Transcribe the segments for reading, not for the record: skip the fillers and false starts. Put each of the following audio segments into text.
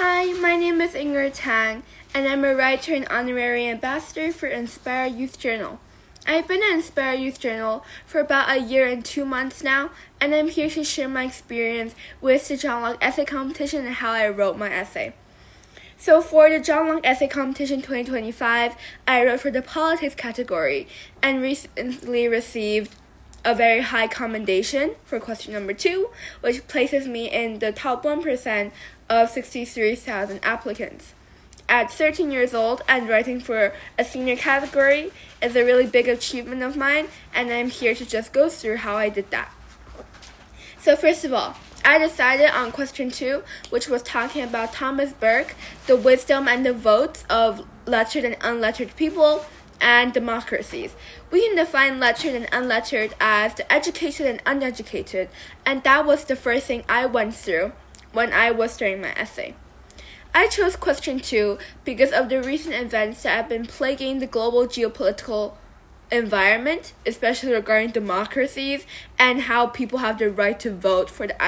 Hi, my name is Ingrid Tang, and I'm a writer and honorary ambassador for Inspire Youth Journal. I've been at Inspire Youth Journal for about a year and 2 months now, and I'm here to share my experience with the John Locke essay competition and how I wrote my essay. So for the John Locke Essay Competition 2025, I wrote for the politics category and recently received a very high commendation for question number 2, which places me in the top 1% of 63,000 applicants. At 13 years old and writing for a senior category is a really big achievement of mine, and I'm here to just go through how I did that. So first of all, I decided on question 2, which was talking about Thomas Burke, the wisdom and the votes of lettered and unlettered people, and democracies. We can define lettered and unlettered as the educated and uneducated, and that was the first thing I went through when I was starting my essay. I chose question 2 because of the recent events that have been plaguing the global geopolitical environment, especially regarding democracies and how people have the right to vote for the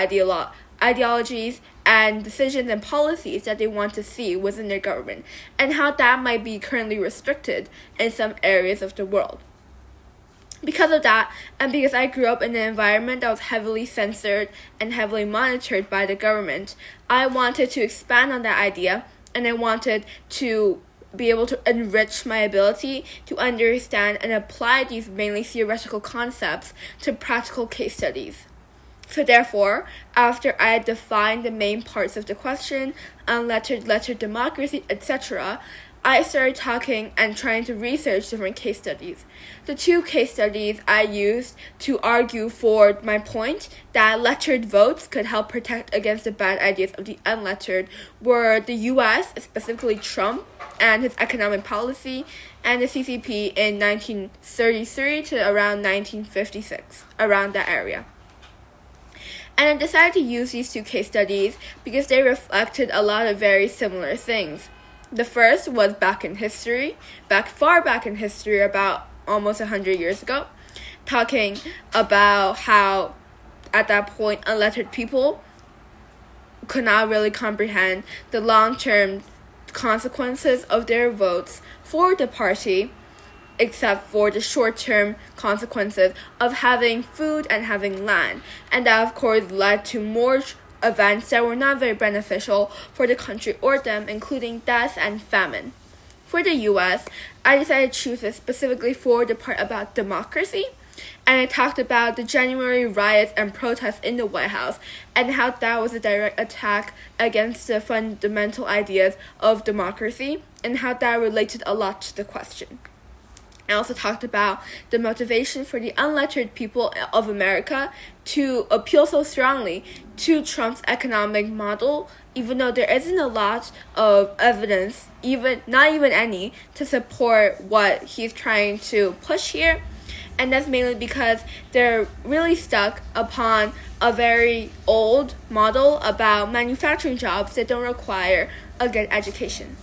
ideologies and decisions and policies that they want to see within their government, and how that might be currently restricted in some areas of the world. Because of that, and because I grew up in an environment that was heavily censored and heavily monitored by the government, I wanted to expand on that idea, and I wanted to be able to enrich my ability to understand and apply these mainly theoretical concepts to practical case studies. So therefore, after I had defined the main parts of the question, unlettered, lettered, democracy, etc., I started talking and trying to research different case studies. The 2 case studies I used to argue for my point that lettered votes could help protect against the bad ideas of the unlettered were the US, specifically Trump, and his economic policy, and the CCP in 1933 to around 1956, around that area. And I decided to use these 2 case studies because they reflected a lot of very similar things. The first was far back in history, about almost 100 years ago, talking about how at that point unlettered people could not really comprehend the long-term consequences of their votes for the party, except for the short-term consequences of having food and having land. And that, of course, led to more events that were not very beneficial for the country or them, including death and famine. For the US, I decided to choose it specifically for the part about democracy, and I talked about the January riots and protests in the White House and how that was a direct attack against the fundamental ideas of democracy and how that related a lot to the question. I also talked about the motivation for the unlettered people of America to appeal so strongly to Trump's economic model, even though there isn't a lot of evidence, not even any, to support what he's trying to push here. And that's mainly because they're really stuck upon a very old model about manufacturing jobs that don't require a good education.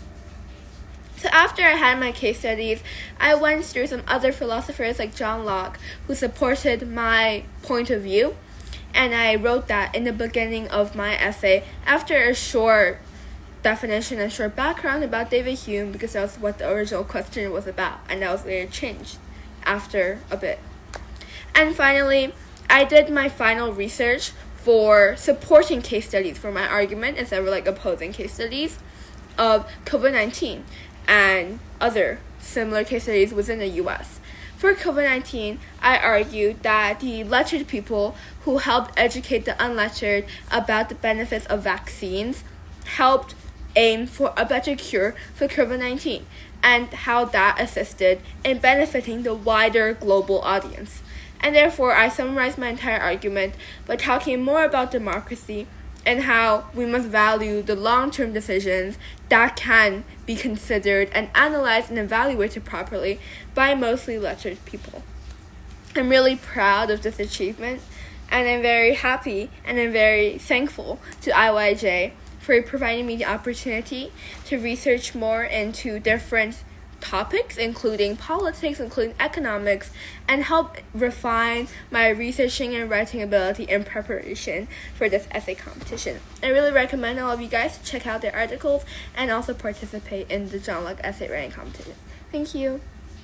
So after I had my case studies, I went through some other philosophers like John Locke who supported my point of view, and I wrote that in the beginning of my essay after a short definition and short background about David Hume, because that was what the original question was about, and that was later changed after a bit. And finally, I did my final research for supporting case studies for my argument instead of opposing case studies of COVID-19 and other similar case studies within the US. For COVID-19, I argued that the lettered people who helped educate the unlettered about the benefits of vaccines helped aim for a better cure for COVID-19, and how that assisted in benefiting the wider global audience. And therefore, I summarized my entire argument by talking more about democracy and how we must value the long-term decisions that can be considered and analyzed and evaluated properly by mostly lettered people. I'm really proud of this achievement, and I'm very happy and I'm very thankful to IYJ for providing me the opportunity to research more into different topics, including politics, including economics, and help refine my researching and writing ability in preparation for this essay competition. I really recommend all of you guys to check out their articles and also participate in the John Locke essay writing competition. Thank you.